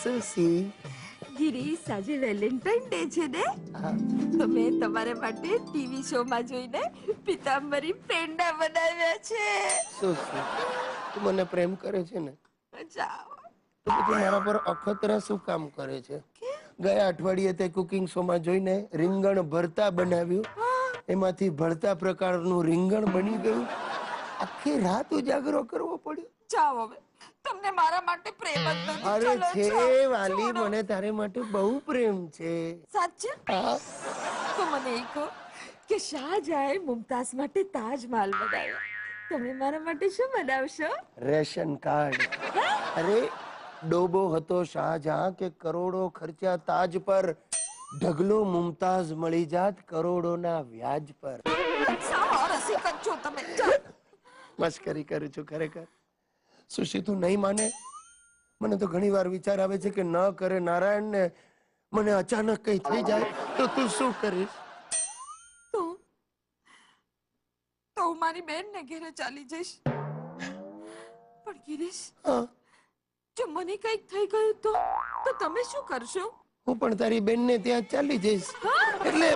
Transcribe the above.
સુશી ગિરીશ, આજે Valentine day છે ને, તો મેં તમારા માટે ટીવી શો માં જોઈને પિતાંબરી પેંડા બનાવ્યા છે. સુશી તું મને પ્રેમ કરે છે ને, જાઓ. તો પછી મારા પર અખતરા શું કામ કરે છે? ગયા અઠવાડિયે તે કુકિંગ શો માં જોઈને રીંગણ ભરતા બનાવ્યું, એમાંથી ભરતા પ્રકારનું રીંગણ બની ગયું. આખી રાત ઉજાગરો કરવો પડ્યો. જાઓ હવે, તમને મારા માટે પ્રેમ જ નથી. અરે ચલો, છે જાઓ, વાલી, છોડો. મને તારે માટે બહુ પ્રેમ છે. સાચે? હા. તો મને એ કહો કે શાહજહાએ મુમતાઝ માટે તાજમહાલ બનાવ્યો, તમે મારા માટે શું બનાવશો? Ration card. અરે ડોબો હતો શાહજહાં કે કરોડો ખર્ચા તાજ પર, ઢગલો મુમતાઝ મળી જાત કરોડોના વ્યાજ પર. સાવ રસિક જ છો તમે. જાઓ. મસ્કરી કરું છું ખરેખર. સુશી તું નહીં માને, મને તો ઘણી વાર વિચાર આવે છે કે ન કરે નારાયણ ને મને અચાનક કઈ થઈ જાય તો તું શું કરીશ? તો હું મારી બેન ને ઘરે ચાલી જઈશ. પણ ગિરીશ, હા, જો મને કઈક થઈ ગયું તો તમે શું કરશો? હું પણ તારી બેન ને ત્યાં ચાલી જઈશ. એટલે